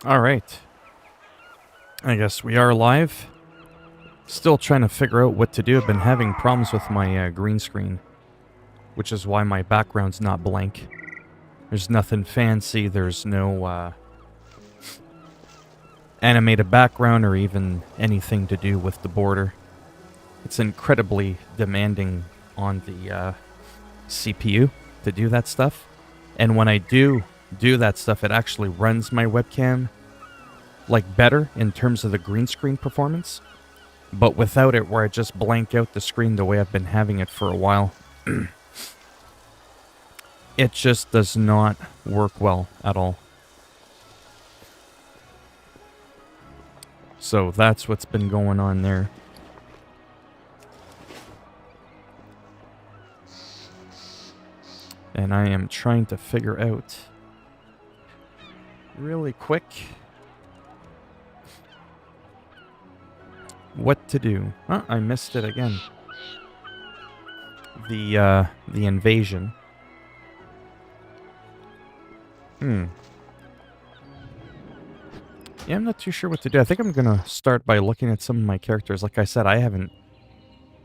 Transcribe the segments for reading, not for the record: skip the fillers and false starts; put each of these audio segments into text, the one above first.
Alright. I guess we are live. Still trying to figure out what to do. I've been having problems with my green screen, which is why my background's not blank. There's nothing fancy. There's no animated background or even anything to do with the border. It's incredibly demanding on the CPU to do that stuff. And when I do that stuff, it actually runs my webcam like better in terms of the green screen performance. But without it, where I just blank out the screen the way I've been having it for a while, it just does not work well at all. So that's what's been going on there. And I am trying to figure out really quick what to do. Oh, I missed it again. The invasion. Yeah, I'm not too sure what to do. I think I'm gonna start by looking at some of my characters. Like I said, I haven't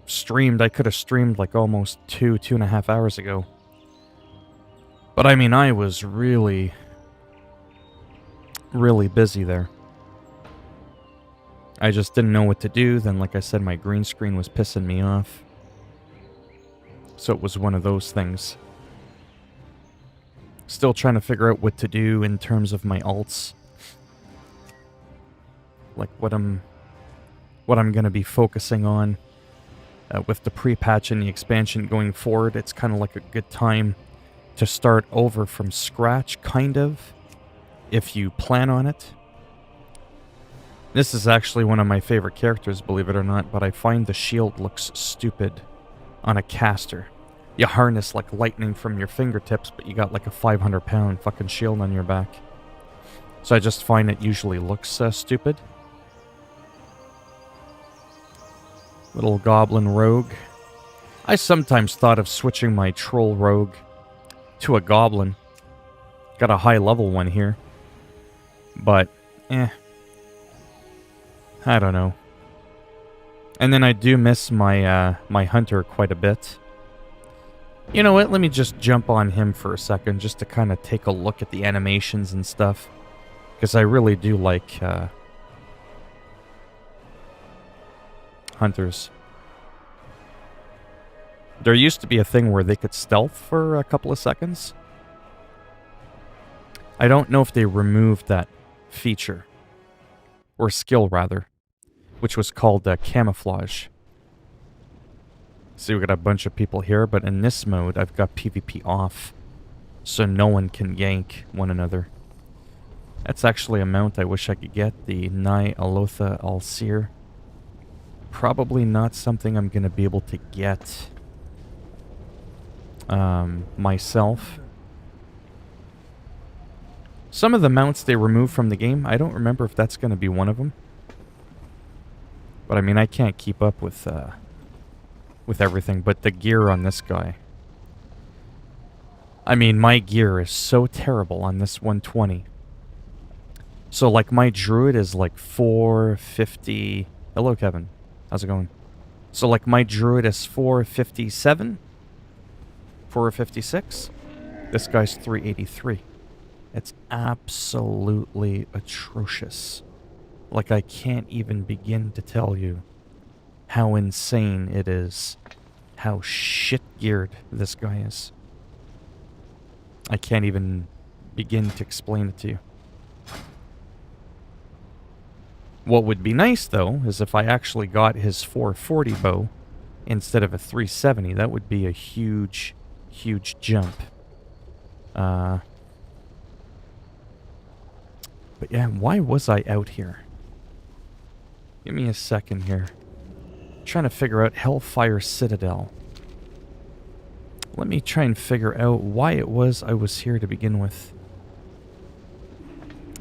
streamed. I could have streamed like almost 2.5 hours ago. But I mean, I was really busy there. I just didn't know what to do. Then, like I said, my green screen was pissing me off. So it was one of those things. Still trying to figure out what to do in terms of my alts. Like what I'm going to be focusing on. With the pre-patch and the expansion going forward, it's kind of like a good time to start over from scratch, kind of, if you plan on it. This is actually one of my favorite characters, believe it or not, but I find the shield looks stupid on a caster. You harness like lightning from your fingertips, but you got like a 500-pound fucking shield on your back. So I just find it usually looks stupid. Little goblin rogue. I sometimes thought of switching my troll rogue to a goblin. Got a high level one here. But, I don't know. And then I do miss my my hunter quite a bit. You know what? Let me just jump on him for a second just to kind of take a look at the animations and stuff. Because I really do like hunters. There used to be a thing where they could stealth for a couple of seconds. I don't know if they removed that feature. Or skill, rather. Which was called camouflage. See, we got a bunch of people here, but in this mode, I've got PvP off. So no one can gank one another. That's actually a mount I wish I could get. The Nai Alotha Alseer. Probably not something I'm going to be able to get myself. Some of the mounts they removed from the game, I don't remember if that's going to be one of them. But I mean, I can't keep up with everything. But the gear on this guy. I mean, my gear is so terrible on this 120. So, like, my druid is like 450... Hello, Kevin. How's it going? So, like, my druid is 457? 456? This guy's 383. It's absolutely atrocious. Like, I can't even begin to tell you how insane it is. How shit-geared this guy is. I can't even begin to explain it to you. What would be nice, though, is if I actually got his 440 bow instead of a 370. That would be a huge, huge jump. But yeah, why was I out here? Give me a second here. I'm trying to figure out Hellfire Citadel. Let me try and figure out why it was I was here to begin with.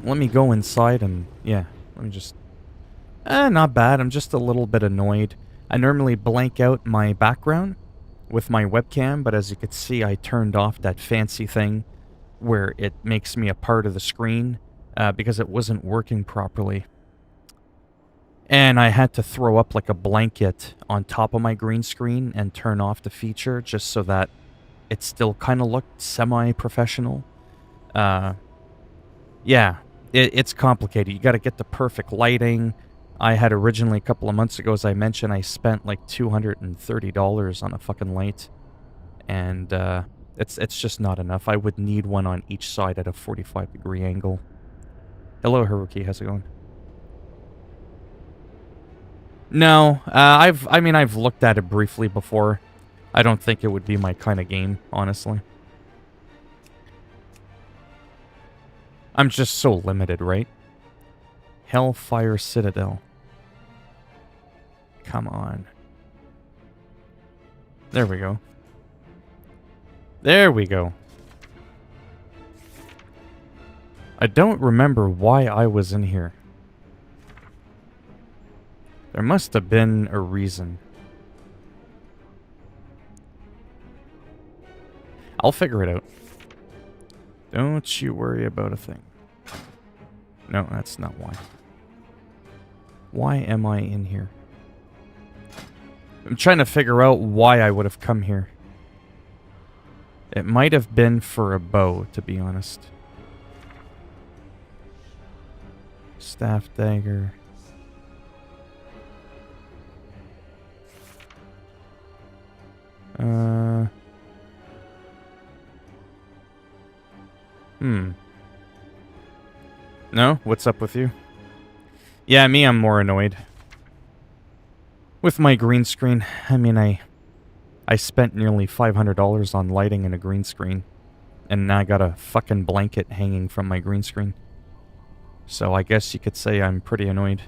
Let me go inside and, yeah, let me just... not bad. I'm just a little bit annoyed. I normally blank out my background with my webcam, but as you can see, I turned off that fancy thing where it makes me a part of the screen because it wasn't working properly. And I had to throw up like a blanket on top of my green screen and turn off the feature just so that it still kind of looked semi-professional. Yeah, it's complicated. You got to get the perfect lighting. I had originally, a couple of months ago, as I mentioned, I spent like $230 on a fucking light. And it's just not enough. I would need one on each side at a 45-degree angle. Hello, Haruki. How's it going? No, I've looked at it briefly before. I don't think it would be my kind of game, honestly. I'm just so limited, right? Hellfire Citadel. Come on. There we go. There we go. I don't remember why I was in here. There must have been a reason. I'll figure it out. Don't you worry about a thing. No, that's not why. Why am I in here? I'm trying to figure out why I would have come here. It might have been for a bow, to be honest. Staff dagger. No? What's up with you? Yeah, me, I'm more annoyed. With my green screen, I mean, I spent nearly $500 on lighting and a green screen. And now I got a fucking blanket hanging from my green screen. So I guess you could say I'm pretty annoyed.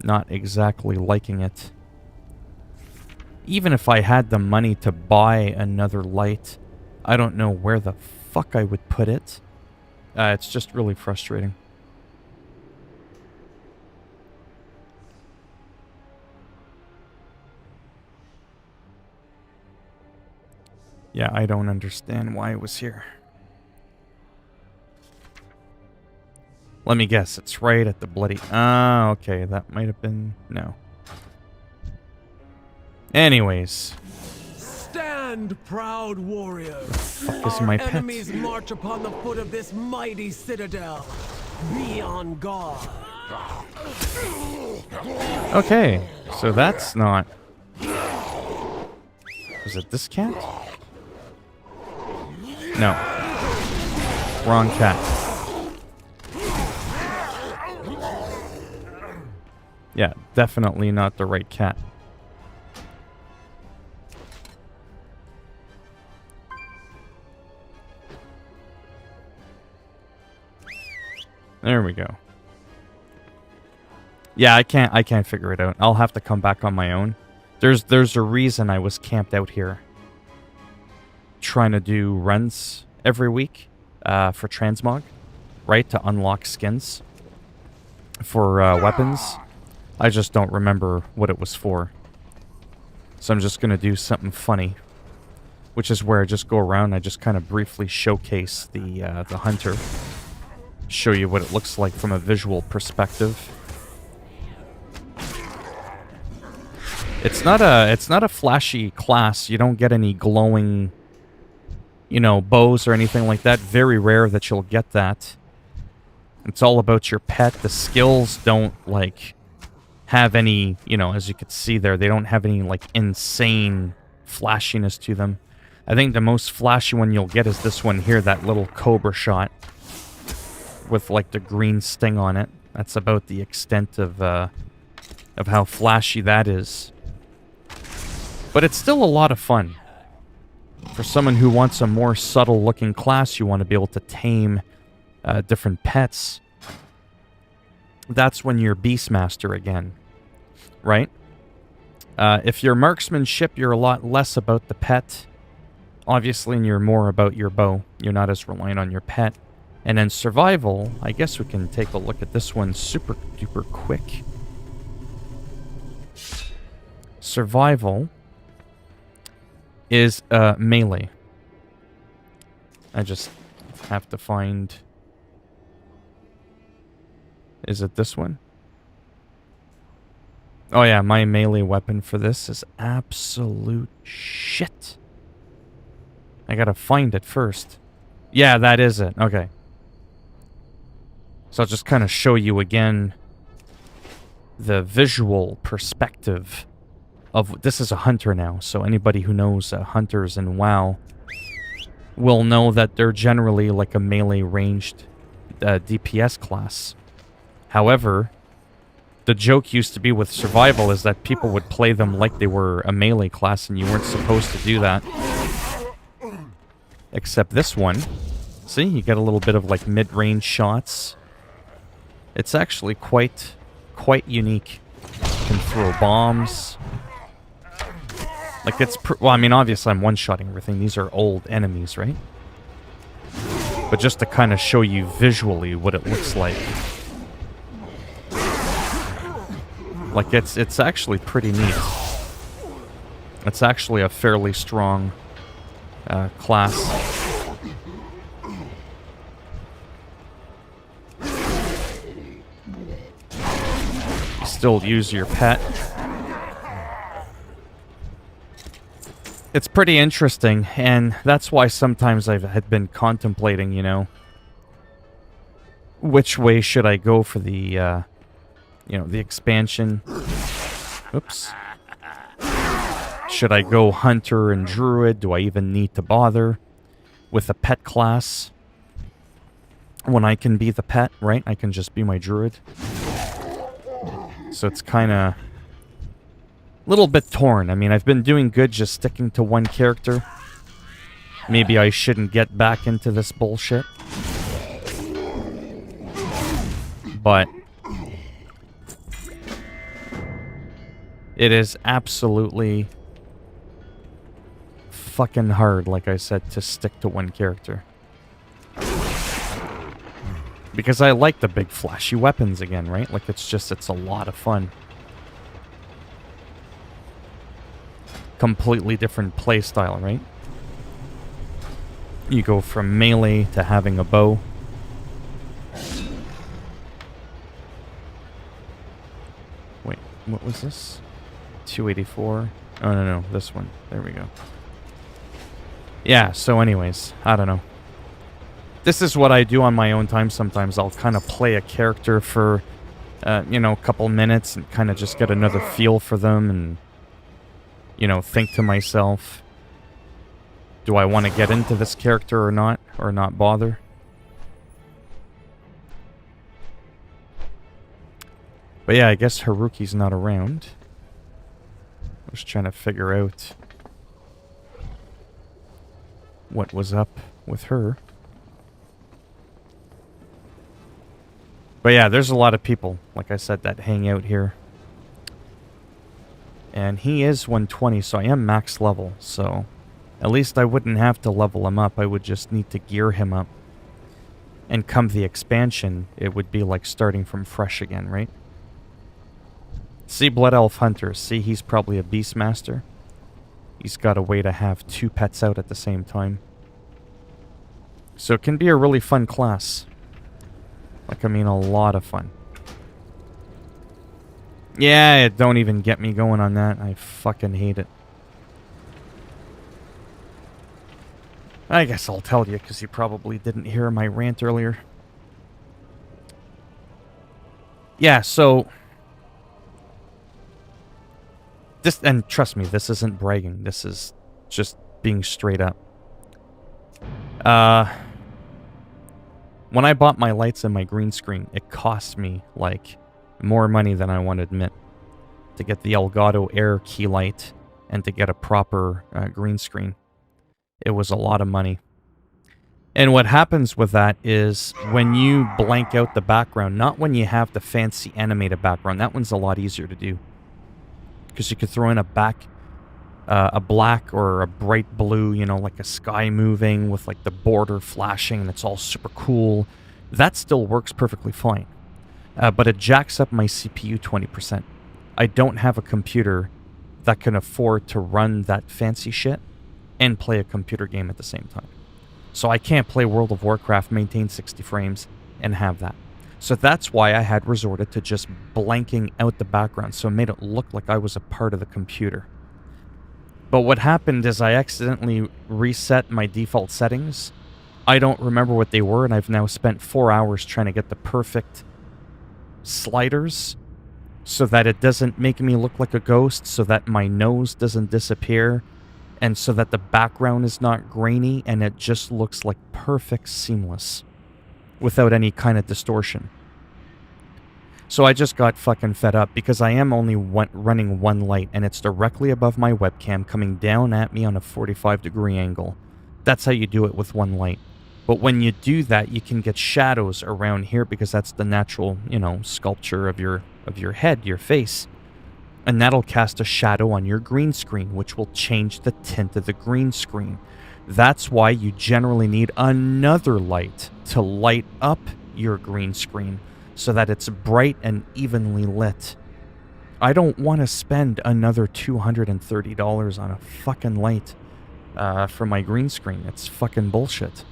Not exactly liking it. Even if I had the money to buy another light, I don't know where the fuck I would put it. It's just really frustrating. Yeah, I don't understand why it was here. Let me guess, it's right at the bloody... Ah, okay, that might have been... No. Anyways. Stand, proud warriors. Fuck is my pet? Enemies march upon the foot of this mighty citadel. Be on guard. Okay, so that's not... Is it this cat? No. Wrong cat. Yeah, definitely not the right cat. There we go. Yeah, I can't figure it out. I'll have to come back on my own. There's a reason I was camped out here. Trying to do runs every week for transmog, right? To unlock skins for weapons. I just don't remember what it was for. So I'm just going to do something funny. Which is where I just go around, I just kind of briefly showcase the hunter. Show you what it looks like from a visual perspective. It's not a flashy class. You don't get any glowing, you know, bows or anything like that. Very rare that you'll get that. It's all about your pet. The skills don't, like, have any, you know, as you could see there, they don't have any, like, insane flashiness to them. I think the most flashy one you'll get is this one here, that little cobra shot. With, like, the green sting on it. That's about the extent of how flashy that is. But it's still a lot of fun. For someone who wants a more subtle-looking class, you want to be able to tame different pets. That's when you're Beastmaster again. Right? If you're marksmanship, you're a lot less about the pet. Obviously, and you're more about your bow. You're not as reliant on your pet. And then survival, I guess we can take a look at this one super duper quick. Survival is melee. I just have to find... Is it this one? Oh yeah, my melee weapon for this is absolute shit. I gotta find it first. Yeah, that is it. Okay. So I'll just kind of show you again the visual perspective of... This is a hunter now, so anybody who knows hunters in WoW will know that they're generally like a melee ranged DPS class. However, the joke used to be with survival is that people would play them like they were a melee class and you weren't supposed to do that. Except this one. See, you get a little bit of like mid-range shots. It's actually quite unique. You can throw bombs. Like it's... well, I mean, obviously I'm one-shotting everything. These are old enemies, right? But just to kind of show you visually what it looks like. Like, it's actually pretty neat. It's actually a fairly strong class. You still use your pet. It's pretty interesting, and that's why sometimes I had been contemplating, you know, which way should I go for the... you know, the expansion. Oops. Should I go hunter and druid? Do I even need to bother with a pet class when I can be the pet, right? I can just be my druid. So it's kind of a little bit torn. I mean, I've been doing good just sticking to one character. Maybe I shouldn't get back into this bullshit. But it is absolutely fucking hard, like I said, to stick to one character. Because I like the big flashy weapons again, right? Like, it's a lot of fun. Completely different playstyle, right? You go from melee to having a bow. Wait, what was this? 284. Oh, no, this one. There we go. Yeah, so anyways, I don't know. This is what I do on my own time sometimes. I'll kind of play a character for, you know, a couple minutes and kind of just get another feel for them and, you know, think to myself, do I want to get into this character or not bother? But yeah, I guess Haruki's not around. I was trying to figure out what was up with her. But yeah, there's a lot of people, like I said, that hang out here. And he is 120, so I am max level, so at least I wouldn't have to level him up. I would just need to gear him up. And come the expansion, it would be like starting from fresh again, right? See, Blood Elf Hunter. See, he's probably a Beastmaster. He's got a way to have 2 pets out at the same time. So it can be a really fun class. Like, I mean, a lot of fun. Yeah, don't even get me going on that. I fucking hate it. I guess I'll tell you, because you probably didn't hear my rant earlier. Yeah, so... this, and trust me, this isn't bragging. This is just being straight up. When I bought my lights and my green screen, it cost me, like, more money than I want to admit. To get the Elgato Air key light and to get a proper green screen. It was a lot of money. And what happens with that is when you blank out the background, not when you have the fancy animated background. That one's a lot easier to do. Because you could throw in a black or a bright blue, you know, like a sky moving with like the border flashing and it's all super cool. That still works perfectly fine. But it jacks up my CPU 20%. I don't have a computer that can afford to run that fancy shit and play a computer game at the same time. So I can't play World of Warcraft, maintain 60 frames, and have that. So that's why I had resorted to just blanking out the background, so it made it look like I was a part of the computer. But what happened is I accidentally reset my default settings. I don't remember what they were, and I've now spent 4 hours trying to get the perfect sliders so that it doesn't make me look like a ghost, so that my nose doesn't disappear, and so that the background is not grainy, and it just looks like perfect seamless without any kind of distortion. So I just got fucking fed up because I am only running one light, and it's directly above my webcam coming down at me on a 45-degree angle. That's how you do it with one light. But when you do that, you can get shadows around here because that's the natural, sculpture of your head, your face. And that'll cast a shadow on your green screen, which will change the tint of the green screen. That's why you generally need another light to light up your green screen so that it's bright and evenly lit. I don't want to spend another $230 on a fucking light for my green screen. It's fucking bullshit.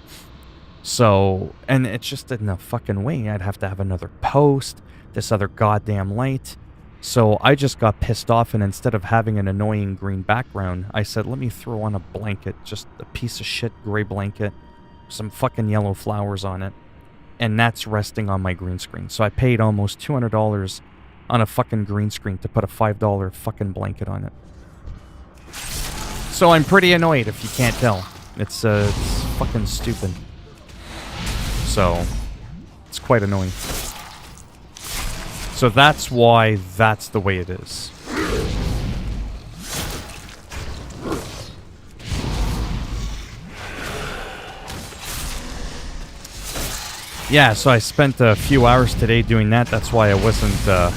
So, and it's just in the fucking way. I'd have to have another post, this other goddamn light. So I just got pissed off, and instead of having an annoying green background, I said, let me throw on a blanket, just a piece of shit gray blanket, some fucking yellow flowers on it, and that's resting on my green screen. So I paid almost $200 on a fucking green screen to put a $5 fucking blanket on it. So I'm pretty annoyed, if you can't tell. It's fucking stupid. So, it's quite annoying. So that's why that's the way it is. Yeah, so I spent a few hours today doing that. That's why I wasn't,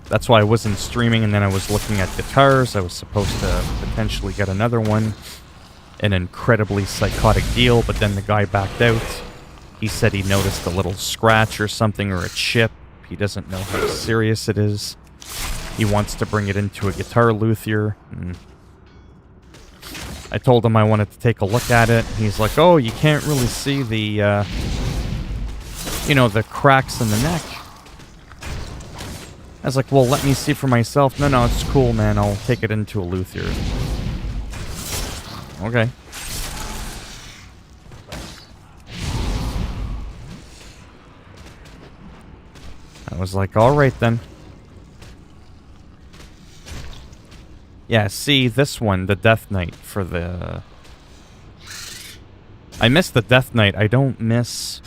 that's why I wasn't streaming, and then I was looking at guitars. I was supposed to potentially get another one. An incredibly psychotic deal, but then the guy backed out. He said he noticed a little scratch or something, or a chip. He doesn't know how serious it is. He wants to bring it into a guitar luthier. I told him I wanted to take a look at it. He's like, oh, you can't really see the, the cracks in the neck. I was like, well, let me see for myself. No, it's cool, man. I'll take it into a luthier. Okay. I was like, alright then. Yeah, see, this one, the Death Knight for the... I miss the Death Knight. I don't miss...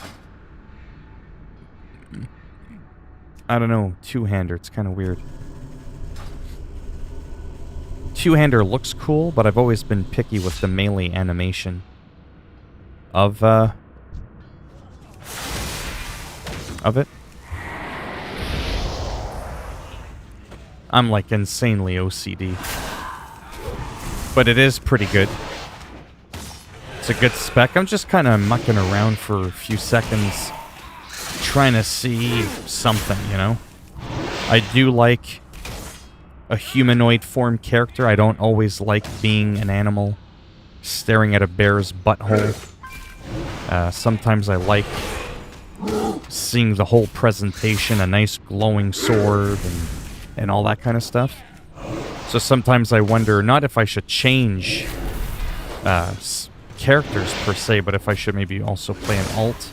I don't know, two-hander. It's kind of weird. Two-hander looks cool, but I've always been picky with the melee animation of it. I'm like insanely OCD. But it is pretty good. It's a good spec. I'm just kind of mucking around for a few seconds trying to see something, I do like a humanoid form character. I don't always like being an animal staring at a bear's butthole. Sometimes I like seeing the whole presentation, a nice glowing sword and all that kind of stuff. So sometimes I wonder, not if I should change characters per se, but if I should maybe also play an alt.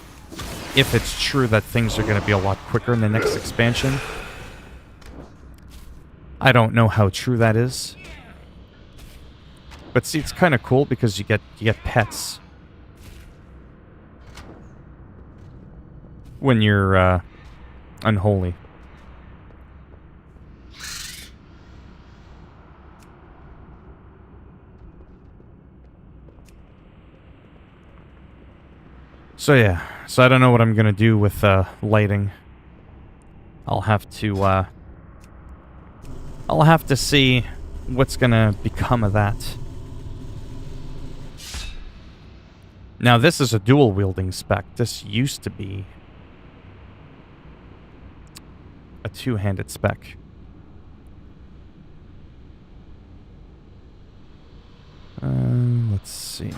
If it's true that things are going to be a lot quicker in the next expansion. I don't know how true that is. But see, it's kind of cool because you get pets. When you're unholy. So yeah, so I don't know what I'm gonna do with lighting. I'll have to see what's gonna become of that. Now this is a dual wielding spec. This used to be a two-handed spec. see.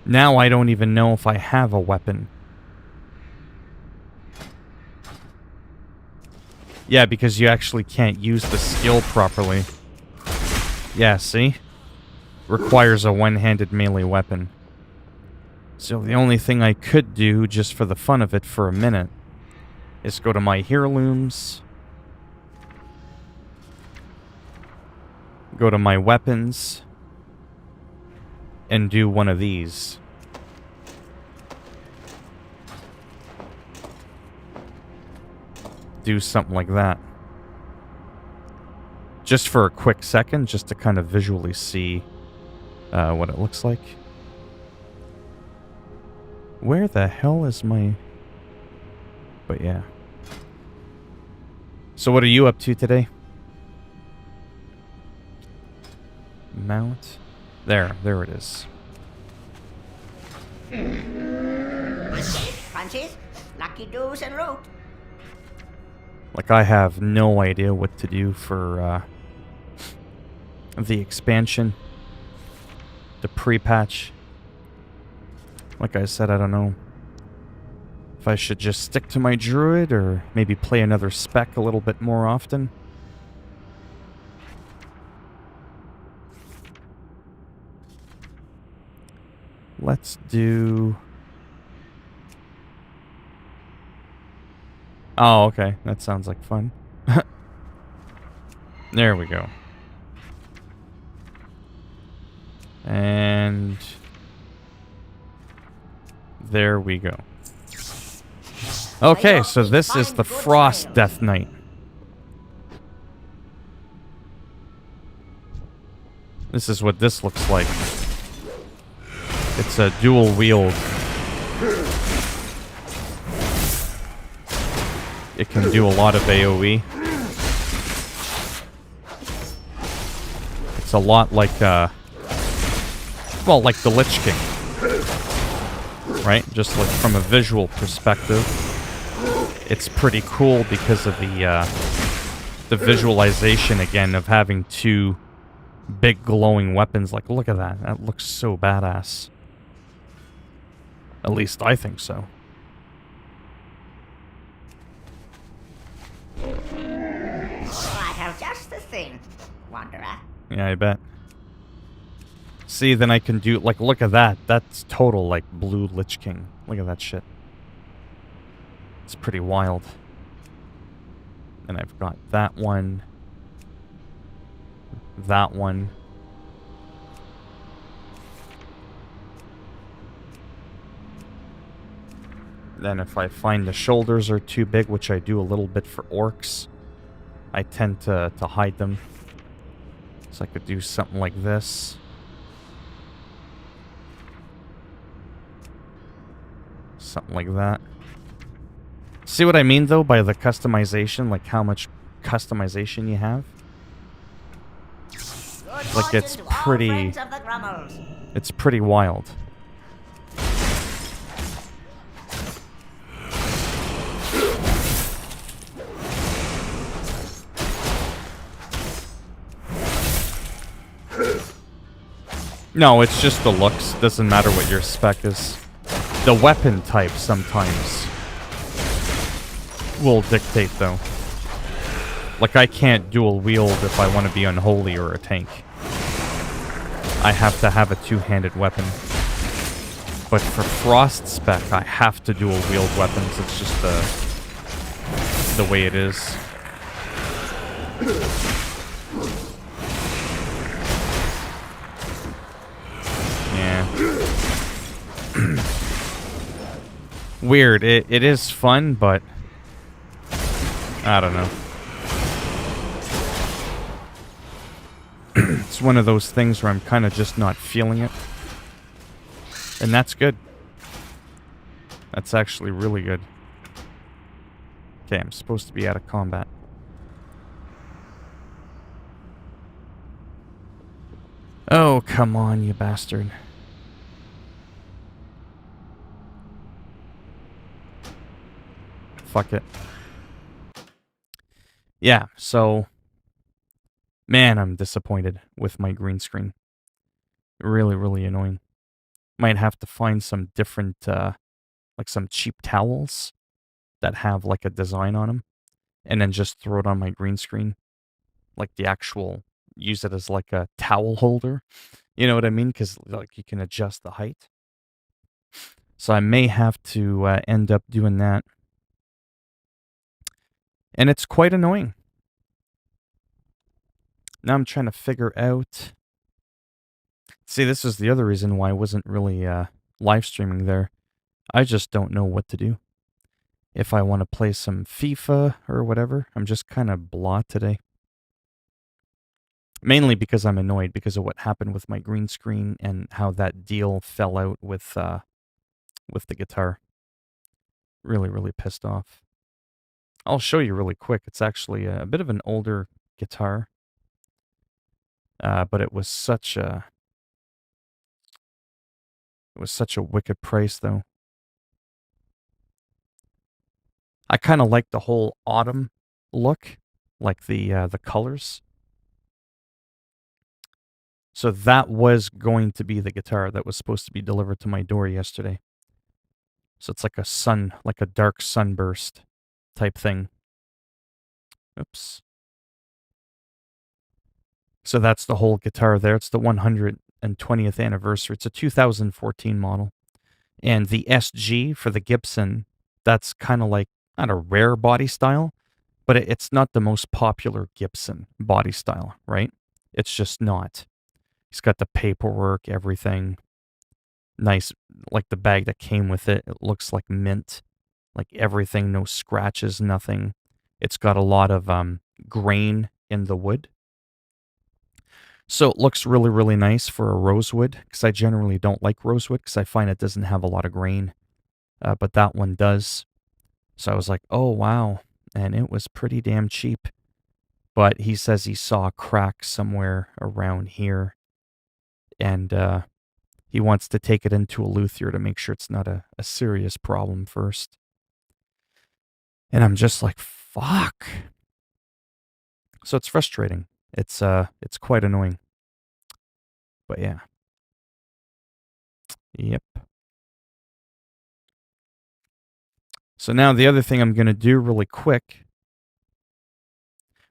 Now I don't even know if I have a weapon. Yeah, because you actually can't use the skill properly. Yeah, see? Requires a one-handed melee weapon. So the only thing I could do, just for the fun of it for a minute, is go to my heirlooms, go to my weapons, and do one of these. Do something like that. Just for a quick second, just to kind of visually see what it looks like. Where the hell is my... But yeah. So what are you up to today? Mount. There it is. Punches, lucky doos and root. Like, I have no idea what to do for the expansion. The pre-patch. Like I said, I don't know if I should just stick to my druid or maybe play another spec a little bit more often. Let's do... Oh, okay. That sounds like fun. There we go. And... there we go. Okay, so this is the Frost Death Knight. This is what this looks like. It's a dual wield. It can do a lot of AoE. It's a lot like, well, like the Lich King. Right? Just like from a visual perspective. It's pretty cool because of the visualization, again, of having two big glowing weapons. Like, look at that. That looks so badass. At least I think so. I have just the thing, Wanderer. Yeah, I bet. See, then I can do, like, look at that. That's total, like, blue Lich King. Look at that shit. It's pretty wild. And I've got that one. That one. Then if I find the shoulders are too big, which I do a little bit for orcs, I tend to hide them. So I could do something like this. Something like that. See what I mean, though, by the customization? Like, how much customization you have? Like, it's pretty... It's pretty wild. No, it's just the looks. Doesn't matter what your spec is. The weapon type sometimes will dictate, though. Like, I can't dual wield if I want to be unholy or a tank. I have to have a two-handed weapon. But for Frost spec, I have to dual wield weapons. It's just the way it is. Yeah. Weird. It is fun, but I don't know. It's one of those things where I'm kind of just not feeling it. And that's good. That's actually really good. Okay, I'm supposed to be out of combat. Oh, come on, you bastard. Fuck it. Yeah, so... Man, I'm disappointed with my green screen. Really, really annoying. Might have to find some different, like some cheap towels that have like a design on them, and then just throw it on my green screen. Like the actual, use it as like a towel holder. You know what I mean? Because like you can adjust the height. So I may have to end up doing that. And it's quite annoying. Now I'm trying to figure out. See, this is the other reason why I wasn't really live streaming there. I just don't know what to do. If I want to play some FIFA or whatever, I'm just kind of blah today. Mainly because I'm annoyed because of what happened with my green screen and how that deal fell out with the guitar. Really, really pissed off. I'll show you really quick. It's actually a bit of an older guitar, but it was such a wicked price though. I kind of like the whole autumn look, like the colors. So that was going to be the guitar that was supposed to be delivered to my door yesterday. So it's like a dark sunburst type thing. Oops. So that's the whole guitar there. It's the 120th anniversary. It's a 2014 model. And the SG for the Gibson, that's kind of like, not a rare body style, but it's not the most popular Gibson body style, right? It's just not. He's got the paperwork, everything. Nice, like the bag that came with it. It looks like mint. Like everything, no scratches, nothing. It's got a lot of grain in the wood. So it looks really, really nice for a rosewood, because I generally don't like rosewood because I find it doesn't have a lot of grain. But that one does. So I was like, oh, wow. And it was pretty damn cheap. But he says he saw a crack somewhere around here. And he wants to take it into a luthier to make sure it's not a serious problem first. And I'm just like, fuck. So it's frustrating. It's quite annoying. But yeah. Yep. So now the other thing I'm going to do really quick.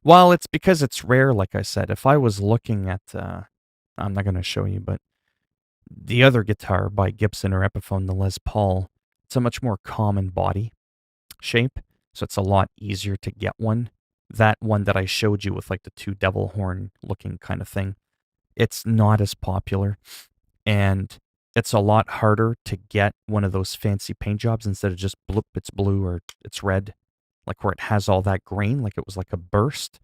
Well, it's because it's rare, like I said. If I was looking at, I'm not going to show you, but the other guitar by Gibson or Epiphone, the Les Paul, it's a much more common body shape. So it's a lot easier to get one. That one that I showed you with like the two devil horn looking kind of thing, it's not as popular. And it's a lot harder to get one of those fancy paint jobs instead of just bloop, it's blue or it's red, like where it has all that grain, like it was like a burst.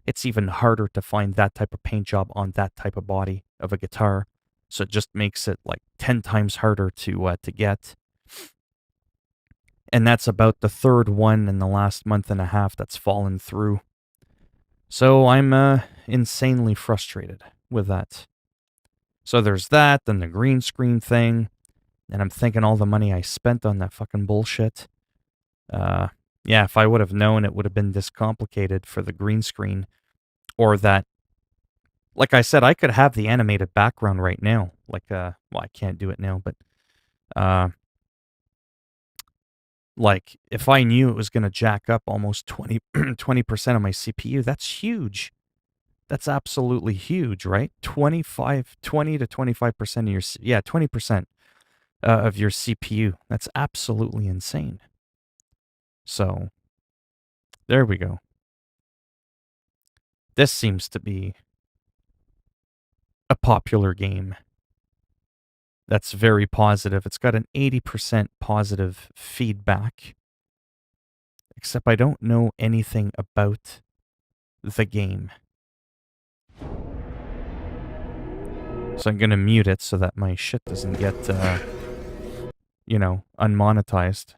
It's even harder to find that type of paint job on that type of body of a guitar. So it just makes it like 10 times harder to get. And that's about the third one in the last month and a half that's fallen through. So I'm insanely frustrated with that. So there's that, then the green screen thing, and I'm thinking all the money I spent on that fucking bullshit. Yeah, if I would have known it would have been this complicated for the green screen, or that, like I said, I could have the animated background right now. Like, well, I can't do it now, but, like, if I knew it was going to jack up almost 20% of my CPU, that's huge. That's absolutely huge, right? 20 to 25% of your, 20% of your CPU. That's absolutely insane. So, there we go. This seems to be a popular game. That's very positive. It's got an 80% positive feedback. Except I don't know anything about the game. So I'm going to mute it so that my shit doesn't get, unmonetized.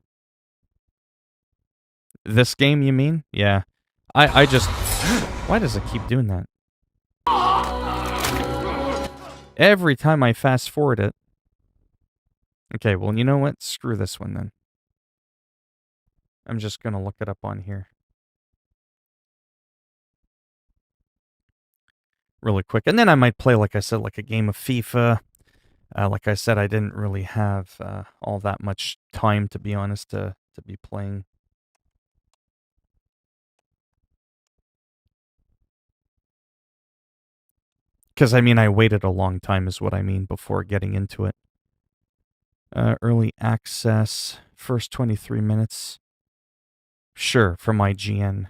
This game, you mean? Yeah. I just... Why does it keep doing that? Every time I fast forward it. Okay, well, you know what? Screw this one then. I'm just going to look it up on here. Really quick. And then I might play, like I said, like a game of FIFA. Like I said, I didn't really have all that much time, to be honest, to be playing. Because, I mean, I waited a long time is what I mean before getting into it. Early access, first 23 minutes. Sure, from IGN.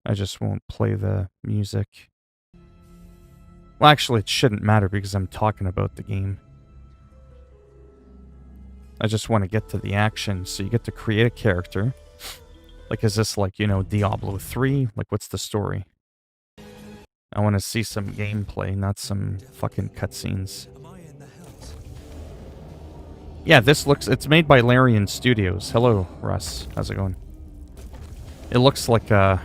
I just won't play the music. Well, actually, it shouldn't matter because I'm talking about the game. I just want to get to the action. So you get to create a character. Like, is this like, you know, Diablo 3? Like, what's the story? I want to see some gameplay, not some fucking cutscenes. Yeah, this looks... It's made by Larian Studios. Hello, Russ. How's it going? It looks like a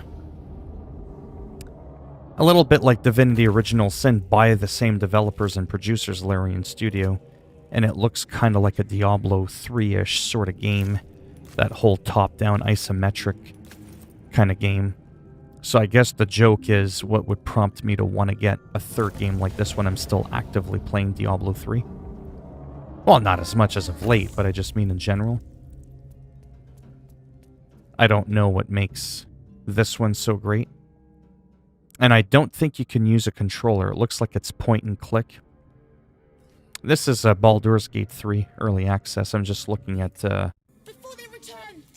little bit like Divinity Original Sin by the same developers and producers, Larian Studio. And it looks kind of like a Diablo 3-ish sort of game. That whole top-down isometric kind of game. So I guess the joke is what would prompt me to want to get a third game like this when I'm still actively playing Diablo 3. Well, not as much as of late, but I just mean in general. I don't know what makes this one so great. And I don't think you can use a controller. It looks like it's point and click. This is Baldur's Gate 3 early access. I'm just looking at... Oh,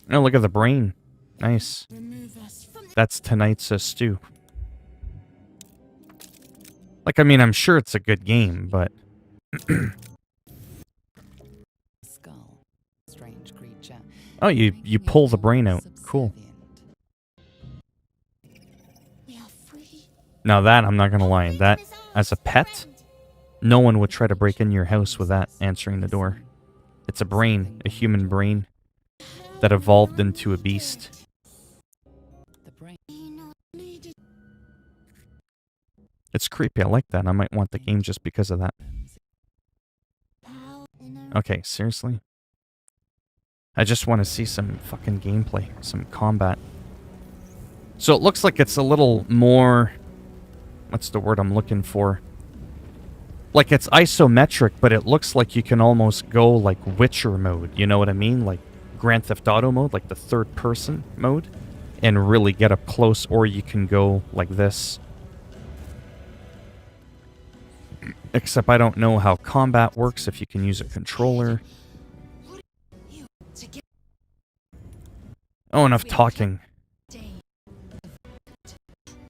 look at the brain. Nice. That's tonight's stew. Like, I mean, I'm sure it's a good game, but... Skull. Strange creature. Oh, you pull the brain out. Cool. Now that, I'm not gonna lie, that, as a pet, no one would try to break in your house with that answering the door. It's a brain, a human brain, that evolved into a beast. It's creepy, I like that. I might want the game just because of that. Okay, seriously? I just want to see some fucking gameplay, some combat. So it looks like it's a little more... What's the word I'm looking for? Like, it's isometric, but it looks like you can almost go, like, Witcher mode. You know what I mean? Like, Grand Theft Auto mode, like the third-person mode. And really get up close, or you can go like this. Except I don't know how combat works, if you can use a controller. Oh, enough talking.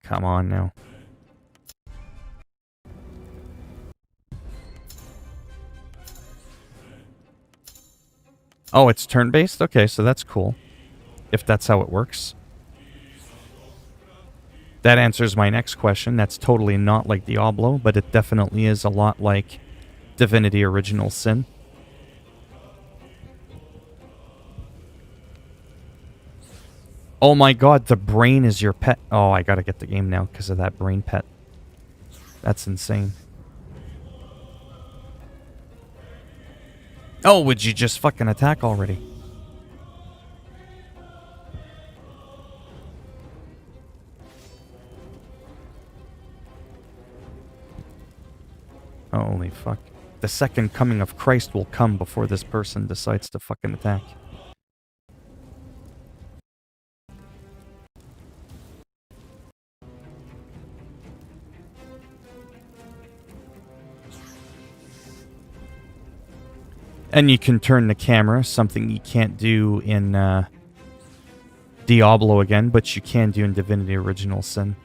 Come on now. Oh, it's turn-based? Okay, so that's cool. If that's how it works. That answers my next question. That's totally not like Diablo, but it definitely is a lot like Divinity Original Sin. Oh my god, the brain is your pet. Oh, I gotta get the game now because of that brain pet. That's insane. Oh, would you just fucking attack already? Holy fuck. The second coming of Christ will come before this person decides to fucking attack. And you can turn the camera, something you can't do in Diablo again, but you can do in Divinity Original Sin.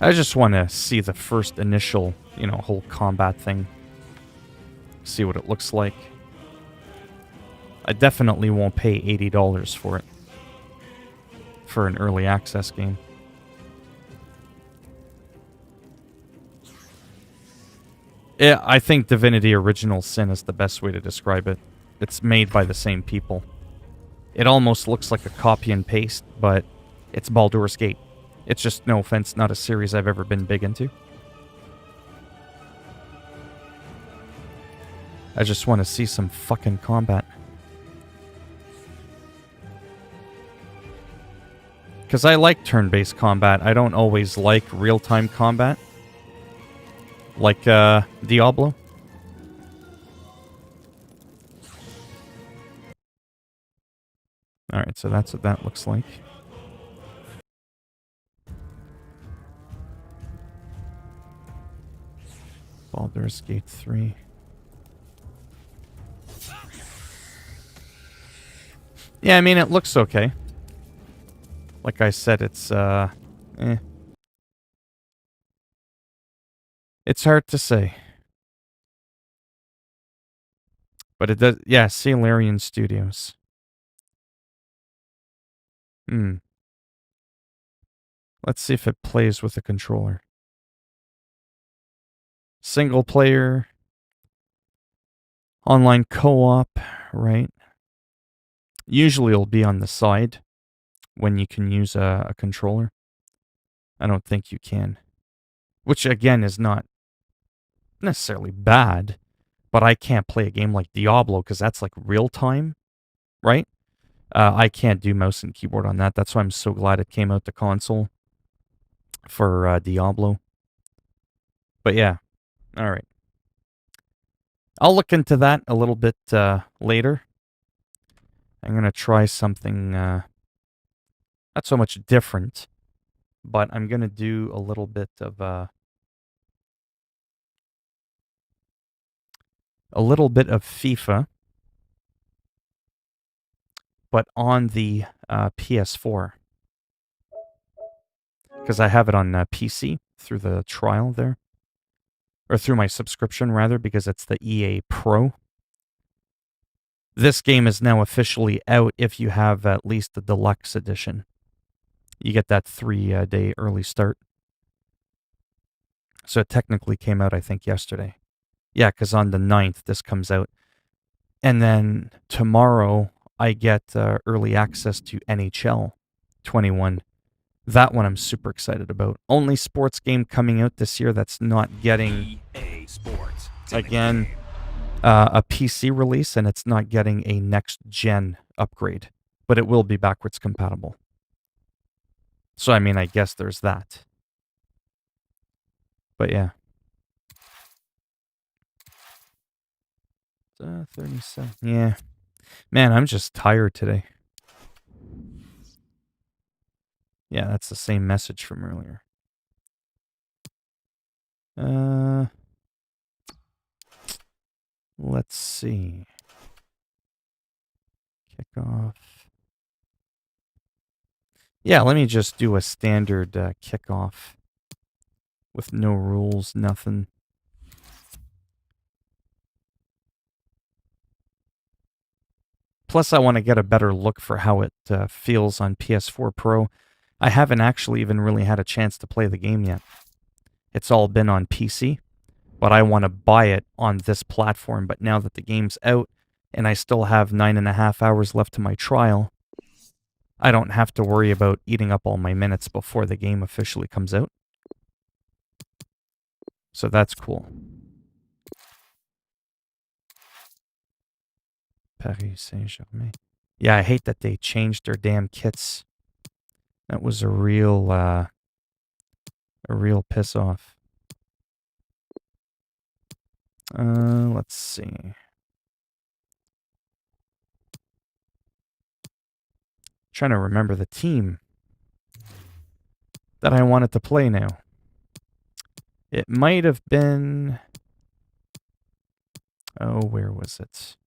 I just want to see the first initial, you know, whole combat thing. See what it looks like. I definitely won't pay $80 for it. For an early access game. Yeah, I think Divinity Original Sin is the best way to describe it. It's made by the same people. It almost looks like a copy and paste, but it's Baldur's Gate. It's just, no offense, not a series I've ever been big into. I just want to see some fucking combat. Because I like turn-based combat. I don't always like real-time combat. Like Diablo. Alright, so that's what that looks like. Baldur's Gate 3. Yeah, I mean, it looks okay. Like I said, it's, It's hard to say. But it does, yeah, Salarian Studios. Let's see if it plays with a controller. Single player. Online co-op, right? Usually it'll be on the side when you can use a controller. I don't think you can. Which, again, is not necessarily bad. But I can't play a game like Diablo because that's like real time, right? I can't do mouse and keyboard on that. That's why I'm so glad it came out to console for Diablo. But yeah, all right. I'll look into that a little bit later. I'm going to try something not so much different, but I'm going to do a little bit of FIFA, but on the PS4. Because I have it on PC through the trial there. Or through my subscription, rather, because it's the EA Pro. This game is now officially out if you have at least the deluxe edition. You get that 3-day early start. So it technically came out, I think, yesterday. Yeah, because on the 9th, this comes out. And then tomorrow, I get early access to NHL 21. That one I'm super excited about. Only sports game coming out this year that's not getting, EA Sports. again, a PC release, and it's not getting a next-gen upgrade. But it will be backwards compatible. So, I mean, I guess there's that. But yeah. 37. Yeah. Man, I'm just tired today. Yeah, that's the same message from earlier. Let's see. Kickoff. Yeah, let me just do a standard kickoff with no rules, nothing. Plus, I want to get a better look for how it feels on PS4 Pro. I haven't actually even really had a chance to play the game yet. It's all been on PC, but I want to buy it on this platform. But now that the game's out and I still have 9.5 hours left to my trial, I don't have to worry about eating up all my minutes before the game officially comes out. So that's cool. Paris Saint-Germain. Yeah, I hate that they changed their damn kits. That was a real piss off. Let's see. Trying to remember the team that I wanted to play now. It might have been... Oh, where was it?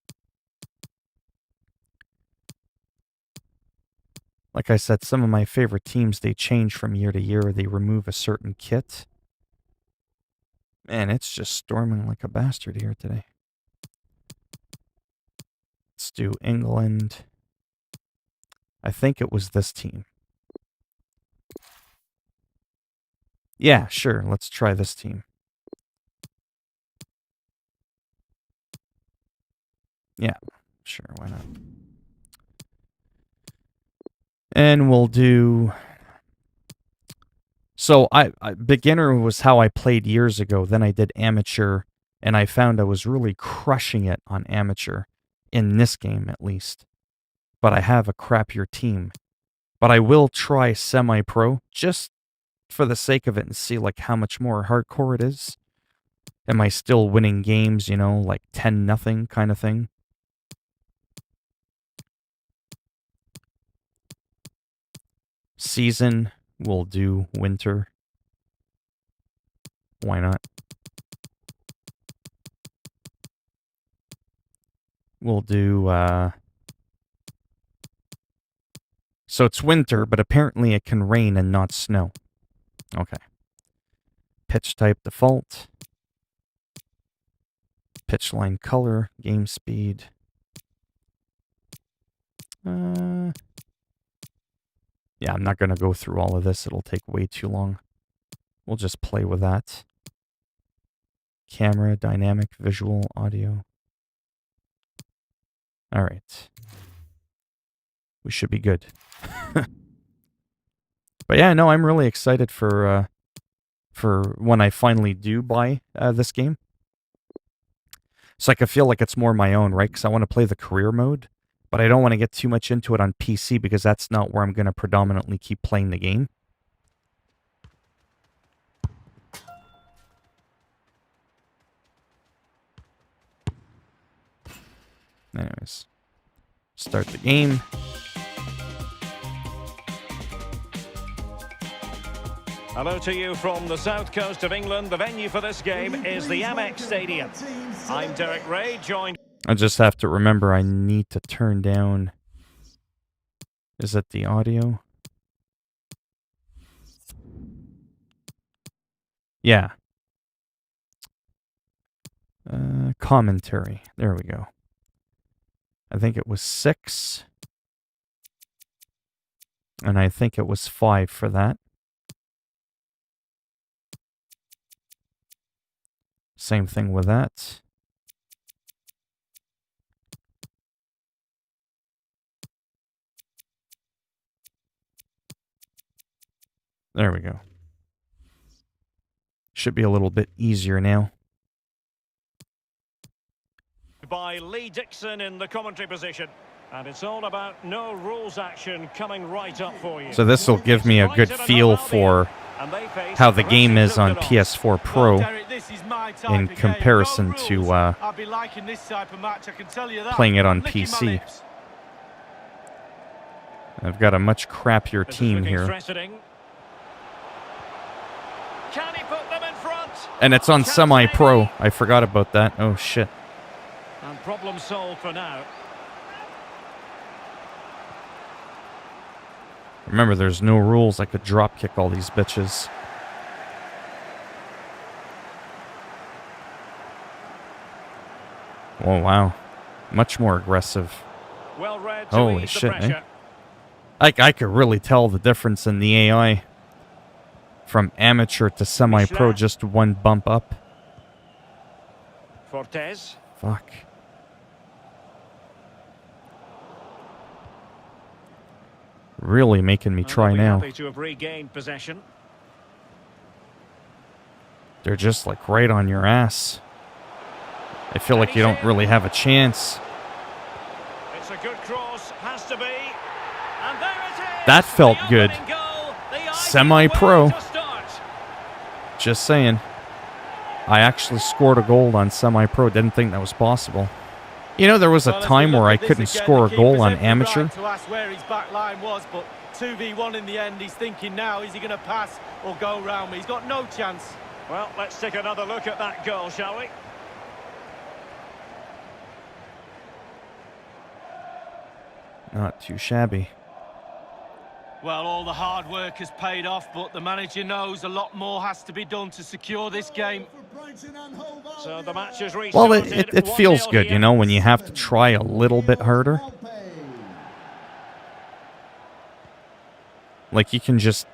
Like I said, some of my favorite teams, they change from year to year. They remove a certain kit. Man, it's just storming like a bastard here today. Let's do England. I think it was this team. Yeah, sure. Let's try this team. Yeah, sure. Why not? And we'll do... So, beginner was how I played years ago. Then I did amateur, and I found I was really crushing it on amateur, in this game at least. But I have a crappier team. But I will try semi-pro just for the sake of it and see like how much more hardcore it is. Am I still winning games, you know, like 10-0 kind of thing? Season, we'll do winter. Why not? We'll do, so it's winter, but apparently it can rain and not snow. Okay. Pitch type default. Pitch line color, game speed. Yeah, I'm not going to go through all of this. It'll take way too long. We'll just play with that. Camera, dynamic, visual, audio. All right. We should be good. But yeah, no, I'm really excited for when I finally do buy this game. So I can feel like it's more my own, right? Because I want to play the career mode, but I don't want to get too much into it on PC because that's not where I'm going to predominantly keep playing the game. Anyways, start the game. Hello to you from the south coast of England. The venue for this game is the Amex Stadium. I'm Derek Ray, joined... I just have to remember I need to turn down... Is it the audio? Yeah. Commentary. There we go. I think it was 6. And I think it was 5 for that. Same thing with that. There we go. Should be a little bit easier now. By Lee Dixon in the commentary position. And it's all about no rules action coming right up for you. So this will give me a good feel for how the game is on PS4 Pro in comparison to playing it on PC. I've got a much crappier team here. And it's on semi-pro. I forgot about that. Oh, shit. And problem solved for now. Remember, there's no rules. I could drop kick all these bitches. Oh, wow. Much more aggressive. Well read to Holy ease the shit, pressure. I could really tell the difference in the AI. From amateur to semi-pro, just one bump up. Fortes. Fuck. Really making me try now. Happy to have regained possession. They're just like right on your ass. I feel like you don't really have a chance. It's a good cross, has to be. And there it is. That felt good. Semi-pro. Just saying. I actually scored a goal on semi-pro. Didn't think that was possible. You know, there was a time where I couldn't score a goal on amateur. To ask where his back line was, but 2v1 in the end. He's thinking now, is he going to pass or go round me? He's got no chance. Well, let's take another look at that goal, shall we? Not too shabby. Well, all the hard work has paid off, but the manager knows a lot more has to be done to secure this game. So the match is restarted. Well, it feels good, you know, when you have to try a little bit harder. Like, you can just...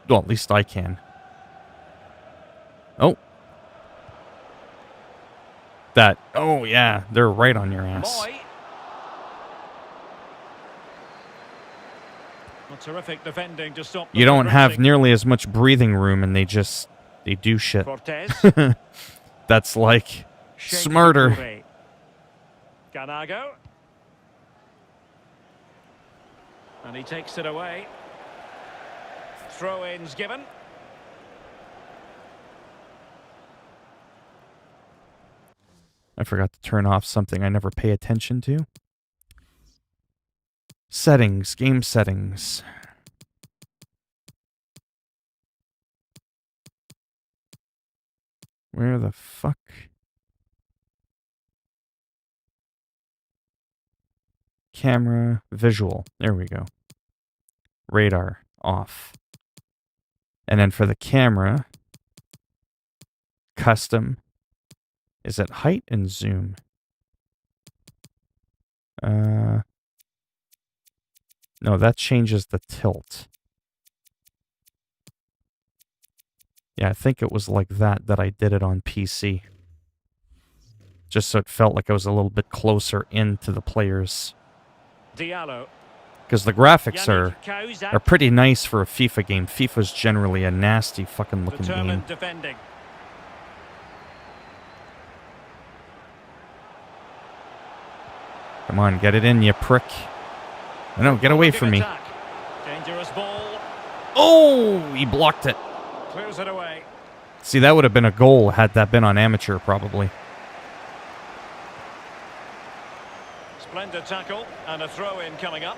Well, at least I can. Oh. That... Oh, yeah. They're right on your ass. Terrific defending to stop. You don't have nearly as much breathing room, and they do shit. That's like smarter. Ganago. And he takes it away. Throw-ins given. I forgot to turn off something I never pay attention to. Settings, game settings. Where the fuck? Camera, visual. There we go. Radar, off. And then for the camera, custom. Is it height and zoom? No, that changes the tilt. Yeah, I think it was like that I did it on PC. Just so it felt like I was a little bit closer into the players. Diallo. Because the graphics are pretty nice for a FIFA game. FIFA's generally a nasty fucking looking game. Defending. Come on, get it in, you prick. No, get away from me. Dangerous ball. Oh, he blocked it. Clears it away. See, that would have been a goal had that been on amateur, probably. Splendid tackle and a throw-in coming up.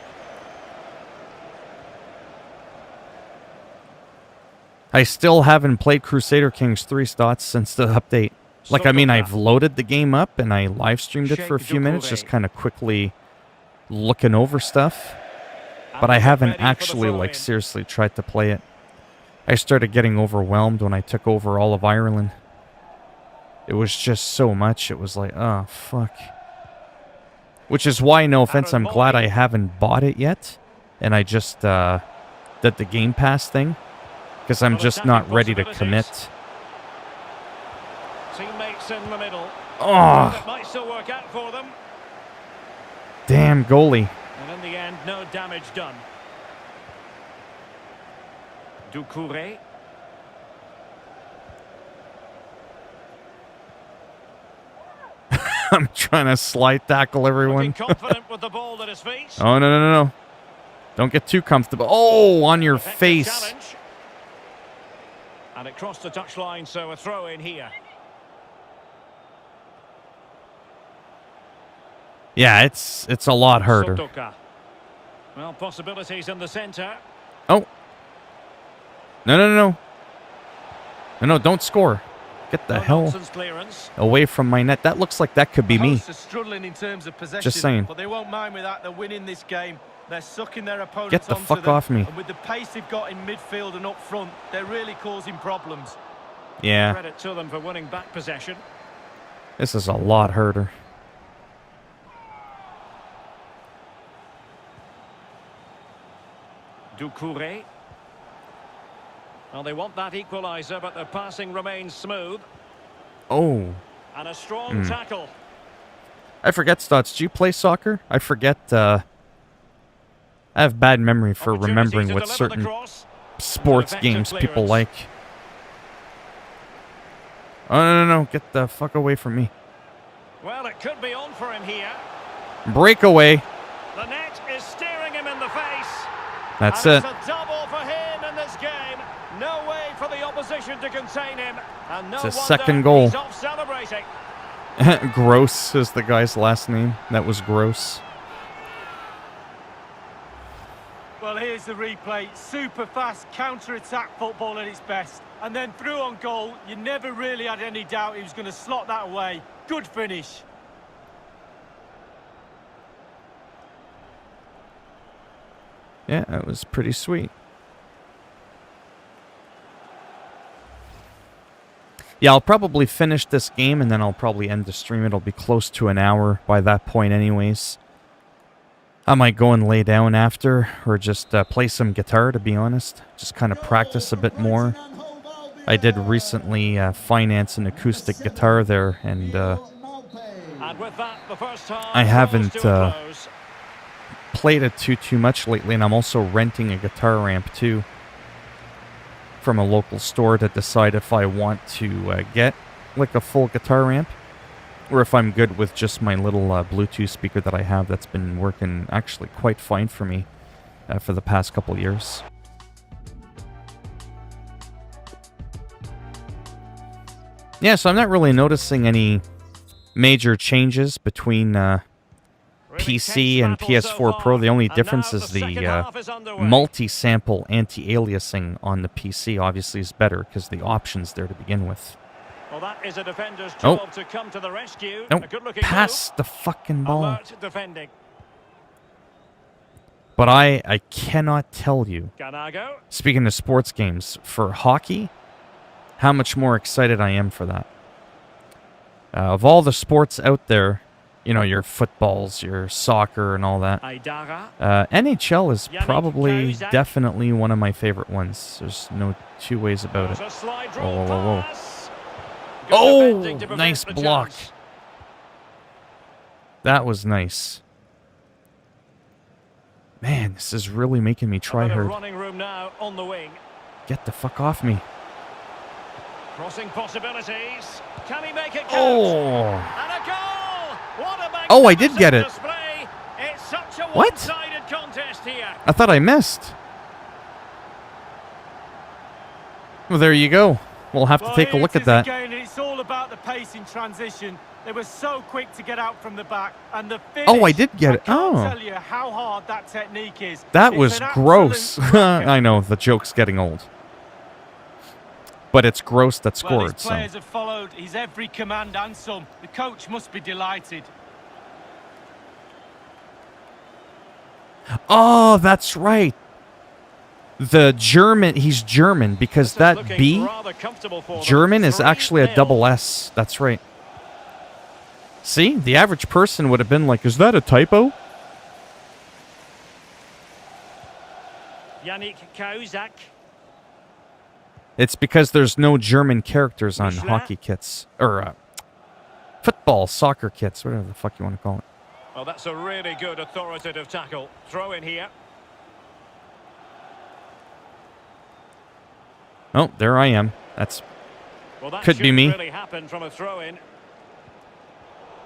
I still haven't played Crusader Kings 3 Stots since the update. Like, I mean, I've loaded the game up and I live streamed it for a few minutes, just kind of quickly looking over stuff. But I haven't actually, like, seriously tried to play it. I started getting overwhelmed when I took over all of Ireland. It was just so much. It was like, oh, fuck. Which is why, no offense, I'm glad I haven't bought it yet. And I just did the Game Pass thing. Because I'm just not ready to commit. Teammates in the middle. Oh, It might still work out for them. damn goalie. And in the end, no damage done. Doucouré. I'm trying to slide tackle everyone. Confident with the ball at his feet. Oh, no. Don't get too comfortable. Oh, on your Effective face. challenge. And it crossed the touchline, so a throw in here. Yeah, it's a lot harder. Sotoka. Well, possibilities in the centre. Oh. No, don't score. Get the hell Nonsense clearance. away from my net. That looks like that could be me. Hosts are struggling in terms of possession, Just saying. but they won't mind with that. They're winning this game. They're sucking their opponents Get the onto fuck them, off me. And with the pace they've got in midfield and up front, they're really causing problems. Yeah, Credit to them for winning back possession. this is a lot harder. Doucouré. Well, they want that equaliser, but their passing remains smooth. Oh, And a strong tackle. I forget, Stotts. Do you play soccer? I forget. I have bad memory for Opportunity remembering to what deliver certain the cross. sports Effective games people clearance. like. Oh, no. Get the fuck away from me. Well, it could be on for him here. Breakaway. The net is staring him in the face. That's And it. It's a double for him in this game. No way for the opposition to contain him. And no It's his wonder second goal. He's off celebrating. Gross is the guy's last name. That was gross. Well, here's the replay. Super fast counter-attack football at its best. And then through on goal, you never really had any doubt he was going to slot that away. Good finish. Yeah, that was pretty sweet. Yeah, I'll probably finish this game and then I'll probably end the stream. It'll be close to an hour by that point anyways. I might go and lay down after or just play some guitar, to be honest. Just kind of practice a bit more. I did recently finance an acoustic guitar there, and And with that, the first half I haven't draws to a close. played it too much lately, and I'm also renting a guitar amp too from a local store to decide if I want to get like a full guitar amp or if I'm good with just my little Bluetooth speaker that I have that's been working actually quite fine for me. for the past couple years. Yeah, so I'm not really noticing any major changes between PC and PS4 Pro. The only difference is the multi-sample anti-aliasing on the PC obviously is better because the option's there to begin with. Well, that is a defender's job to come to the rescue. Nope. A good-looking Pass the fucking ball. Alert defending. But I cannot tell you, Ganago. speaking of sports games, for hockey, how much more excited I am for that. Of all the sports out there, you know, your footballs, your soccer and all that, NHL is probably definitely one of my favorite ones. There's no two ways about it. Whoa, whoa, whoa, whoa. Oh, nice block. That was nice. Man, this is really making me try hard. Running room now on the wing. Get the fuck off me. Crossing possibilities. Can he make it count? Oh. And a goal! What a Oh, I did get it. display. It's such a What? one-sided contest here. I thought I missed. Well, there you go. We'll have to take a look at that. Again, it's all about the pace in transition. They were so quick to get out from the back, and the finish, Oh, I did get it. I can't Oh. tell you how hard that technique is. That It's was an gross. absolute cracker. I know, the joke's getting old. But it's gross that Well, scored, his so. players have followed his every command and some. The coach must be delighted. Oh, that's right. The German, he's German because that B, German is actually a double S. That's right. See, the average person would have been like, is that a typo? Yannick Kauzak. It's because there's no German characters on hockey kits. Or football, soccer kits, whatever the fuck you want to call it. Well, that's a really good authoritative tackle. Throw in here. Oh, there I am. That's Well, that could be me. really happen from a throw in.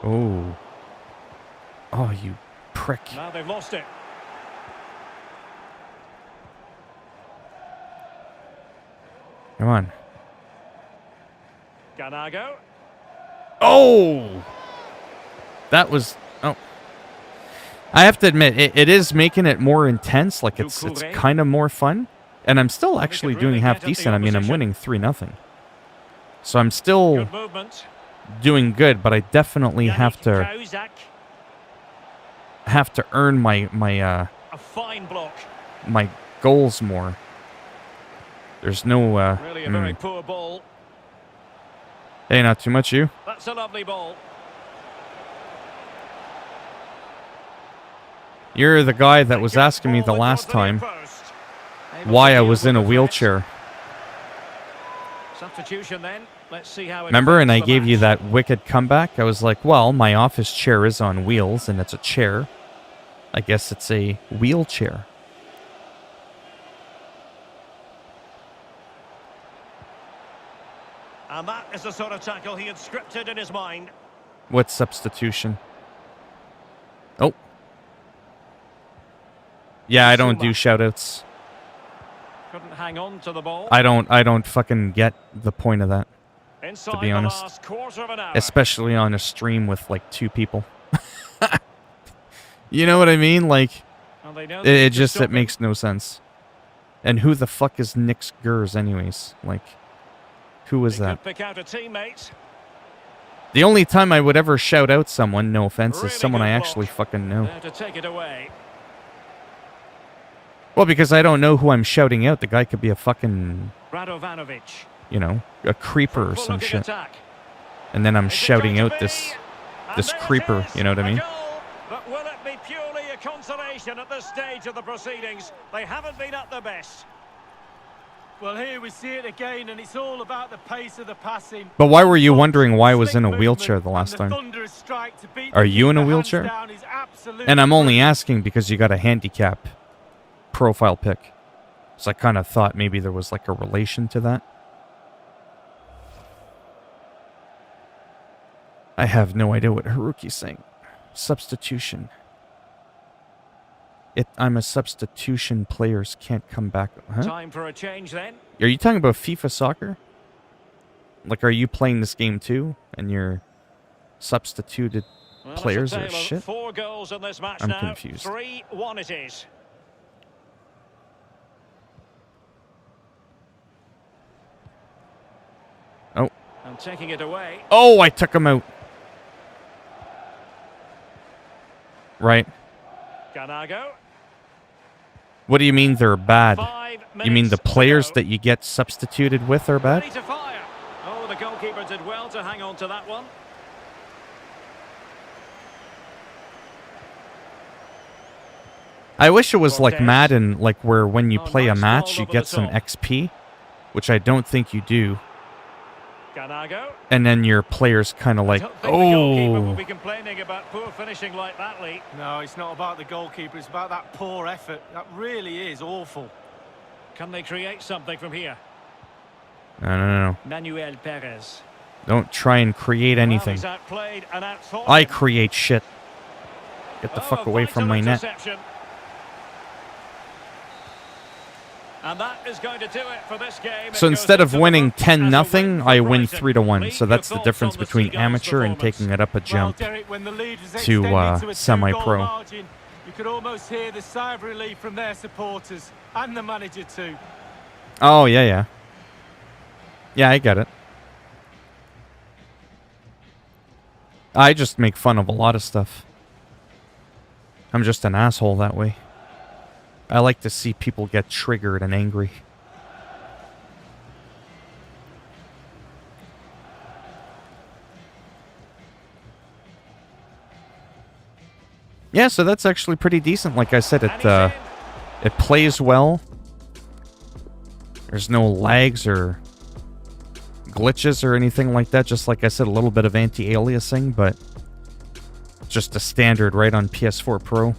Oh. Oh, you prick. Now they've lost it. Come on. Ganago. Oh! That was... Oh. I have to admit, it is making it more intense. Like, it's kind of more fun. And I'm still actually doing half decent. I mean, I'm winning 3-0. So I'm still doing good, but I definitely have to earn my a fine block. my goals more. There's no Really a very poor ball. Hey, not too much, you. That's a lovely ball. You're the guy that was asking me the last time why I was in a wheelchair. Substitution then. Let's see how it Remember, and I the gave you match. that wicked comeback? I was like, well, my office chair is on wheels, and it's a chair. I guess it's a wheelchair. And that is the sort of tackle he had scripted in his mind. What substitution? Oh. Yeah, I don't do shoutouts. Couldn't hang on to the ball. I don't fucking get the point of that. Inside to be honest. the last quarter of an hour. Especially on a stream with like 2 people. You know what I mean? Like, And they know it just it makes no sense. And who the fuck is Nick Gers anyways? Like, who is that? Pick out a teammate. The only time I would ever shout out someone, no offense, Really is someone good I block. actually fucking know. There to take it away. Well, because I don't know who I'm shouting out. The guy could be a fucking, Radovanovic. you know, a creeper or Full some looking shit. attack. And then I'm Is it shouting going to out be? this And there it creeper, is, you know what I a mean? goal. But will it be purely a consolation at this stage of the proceedings? They haven't been at their best. Well, here we see it again, and it's all about the pace of the passing. But why were you wondering why I was in a wheelchair the last time? Are you in a wheelchair? And I'm only asking because you got a handicap profile pic. So I kind of thought maybe there was like a relation to that. I have no idea what Haruki's saying. Substitution. I'm a substitution. Players can't come back. Huh? Time for a change then. Are you talking about FIFA Soccer? Like, are you playing this game too? And you're substituted Well, players it's a or tale of shit? 4 goals in this match I'm now. confused. 3-1 it is. Oh. And taking it away. Oh, I took him out. Right. Ganago. What do you mean they're bad? 5 You mean the minutes to players go. that you get substituted with are bad? Ready to fire. Oh, the goalkeeper did well to hang on to that one. I wish it was like Cortez. Madden, like where when you Oh, play a nice match, ball you over get the some top. XP, which I don't think you do. Ganago. And then your players kind of like, I don't think the goalkeeper will oh, be complaining about poor finishing like that, Lee. No, it's not about the goalkeeper. It's about that poor effort. That really is awful. Can they create something from here? no. Manuel Perez. Don't try and create Well, anything. he's outplayed and outthought I him. create shit. Get the fuck away from my net. Interception. And that is going to do it for this game. So It goes instead of into the winning books as a 10-0, win for I win Brighton. 3-1. Lee, So your that's the thoughts difference on the between Seagulls' amateur and performance? taking it up a jump. Well, Derek, when the lead was to, extended to a semi-pro. two-goal margin, you could almost hear the sigh of relief from their supporters and the manager too. Oh, yeah. Yeah, I get it. I just make fun of a lot of stuff. I'm just an asshole that way. I like to see people get triggered and angry. Yeah, so that's actually pretty decent. Like I said, it plays well. There's no lags or glitches or anything like that. Just like I said, a little bit of anti-aliasing, but just a standard right on PS4 Pro.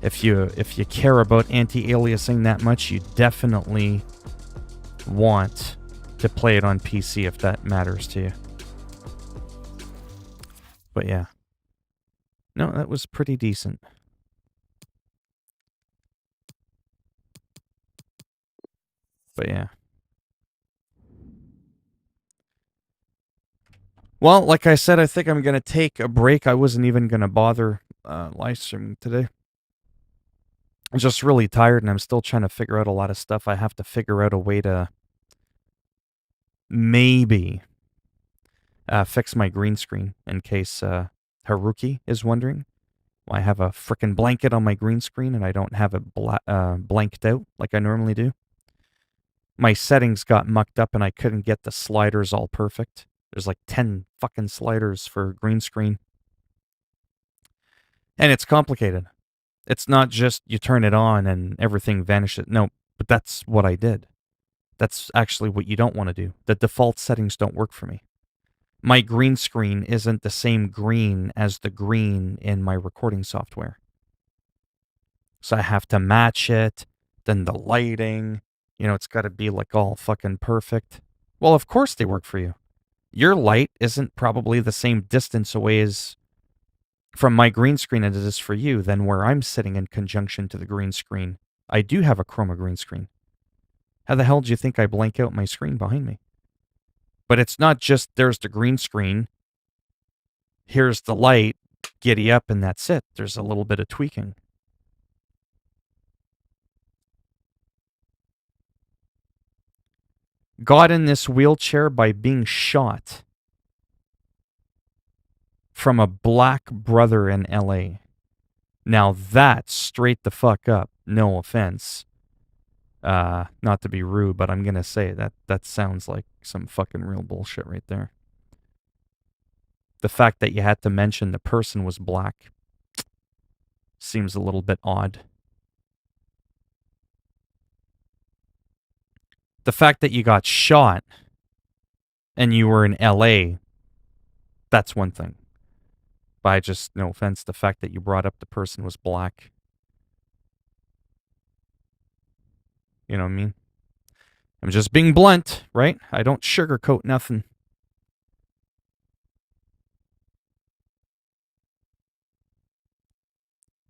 If you care about anti-aliasing that much, you definitely want to play it on PC if that matters to you. But yeah. No, that was pretty decent. But yeah. Well, like I said, I think I'm going to take a break. I wasn't even going to bother live streaming today. I'm just really tired, and I'm still trying to figure out a lot of stuff. I have to figure out a way to maybe fix my green screen, in case Haruki is wondering. I have a frickin' blanket on my green screen, and I don't have it blanked out like I normally do. My settings got mucked up, and I couldn't get the sliders all perfect. There's like 10 fucking sliders for green screen. And it's complicated. It's not just you turn it on and everything vanishes. No, but that's what I did. That's actually what you don't want to do. The default settings don't work for me. My green screen isn't the same green as the green in my recording software. So I have to match it, then the lighting, it's got to be like all fucking perfect. Well, of course they work for you. Your light isn't probably the same distance away as from my green screen as it is for you than where I'm sitting in conjunction to the green screen. I do have a chroma green screen. How the hell do you think I blank out my screen behind me? But it's not just there's the green screen, here's the light, giddy up, and that's it. There's a little bit of tweaking. Got in this wheelchair by being shot from a black brother in LA. Now that's straight the fuck up. No offense. Not to be rude, but I'm going to say that sounds like some fucking real bullshit right there. The fact that you had to mention the person was black seems a little bit odd. The fact that you got shot and you were in LA, that's one thing. But I just, no offense, the fact that you brought up the person was black. You know what I mean? I'm just being blunt, right? I don't sugarcoat nothing.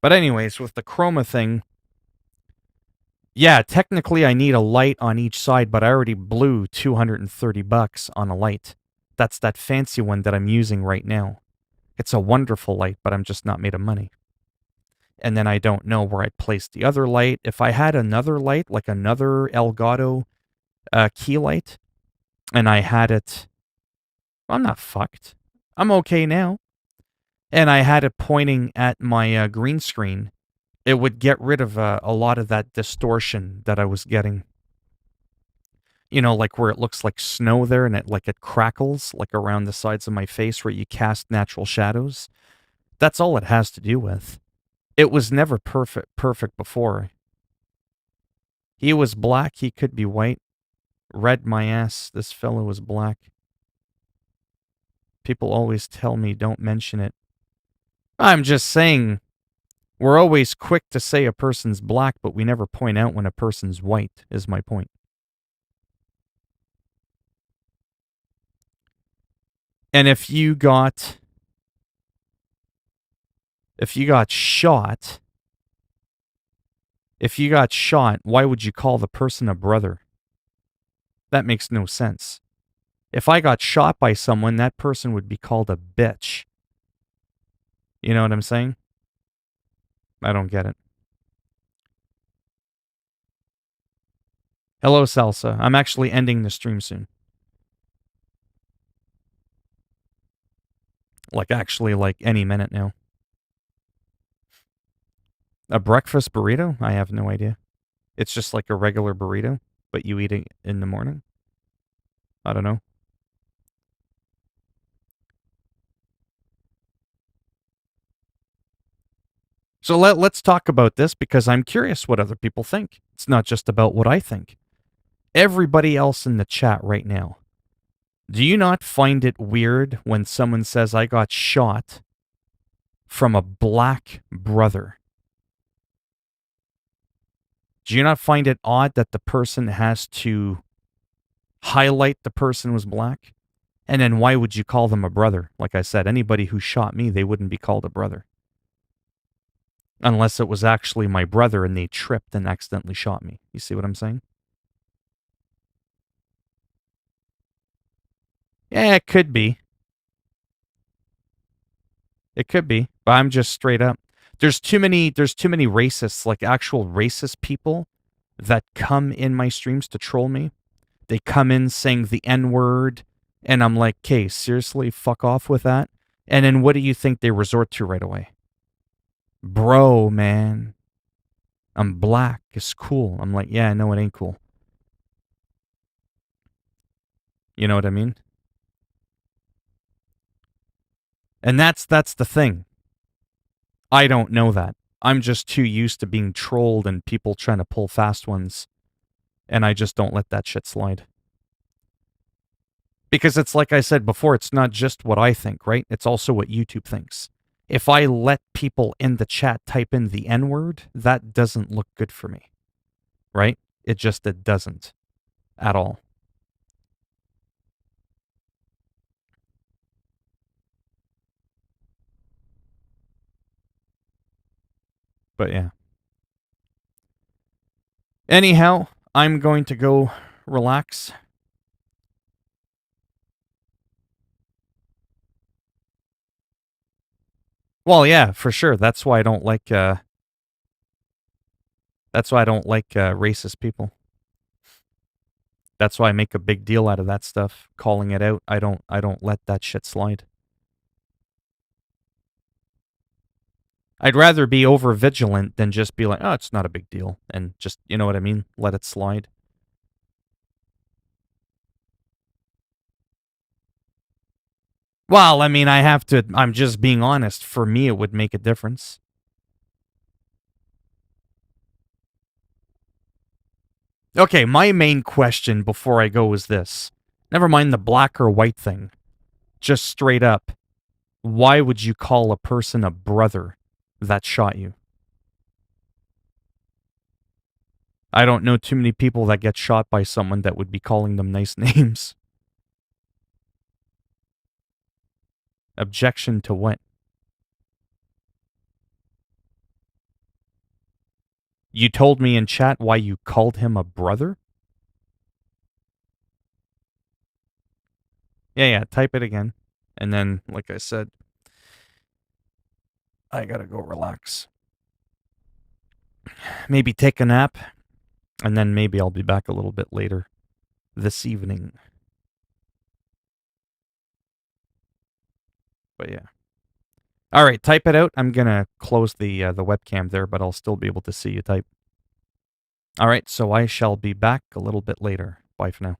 But anyways, with the chroma thing, yeah, technically I need a light on each side, but I already blew $230 on a light. That's that fancy one that I'm using right now. It's a wonderful light, but I'm just not made of money. And then I don't know where I'd place the other light. If I had another light, like another Elgato key light, and I had it, I'm not fucked. I'm okay now. And I had it pointing at my green screen, it would get rid of a lot of that distortion that I was getting. You know, like where it looks like snow there and it crackles like around the sides of my face where you cast natural shadows. That's all it has to do with. It was never perfect before. He was black, he could be white. Red my ass, this fellow was black. People always tell me don't mention it. I'm just saying, we're always quick to say a person's black, but we never point out when a person's white, is my point. And if you got shot, why would you call the person a brother? That makes no sense. If I got shot by someone, that person would be called a bitch. You know what I'm saying? I don't get it. Hello, Salsa. I'm actually ending the stream soon. Like any minute now. A breakfast burrito? I have no idea. It's just like a regular burrito, but you eat it in the morning? I don't know. So let's talk about this because I'm curious what other people think. It's not just about what I think. Everybody else in the chat right now, do you not find it weird when someone says I got shot from a black brother? Do you not find it odd that the person has to highlight the person was black? And then why would you call them a brother? Like I said, anybody who shot me, they wouldn't be called a brother. Unless it was actually my brother and they tripped and accidentally shot me. You see what I'm saying? Yeah, it could be. It could be. But I'm just straight up. There's too many racists, like actual racist people that come in my streams to troll me. They come in saying the N-word, and I'm like, okay, seriously, fuck off with that. And then what do you think they resort to right away? Bro, man, I'm black. It's cool. I'm like, yeah, no, it ain't cool. You know what I mean? And that's the thing. I don't know that. I'm just too used to being trolled and people trying to pull fast ones. And I just don't let that shit slide. Because it's like I said before, it's not just what I think, right? It's also what YouTube thinks. If I let people in the chat type in the N-word, that doesn't look good for me. Right? It doesn't. At all. But yeah. Anyhow, I'm going to go relax. Well, yeah, for sure. That's why I don't like racist people. That's why I make a big deal out of that stuff, calling it out. I don't let that shit slide. I'd rather be over vigilant than just be like, oh, it's not a big deal, and just, you know what I mean, let it slide. Well, I mean, I'm just being honest. For me, it would make a difference. Okay, my main question before I go is this. Never mind the black or white thing. Just straight up, why would you call a person a brother that shot you? I don't know too many people that get shot by someone that would be calling them nice names. Objection to what? You told me in chat why you called him a brother? Yeah, type it again. And then, like I said, I gotta go relax. Maybe take a nap, and then maybe I'll be back a little bit later this evening. But yeah. All right, type it out. I'm gonna close the webcam there, but I'll still be able to see you type. All right, so I shall be back a little bit later. Bye for now.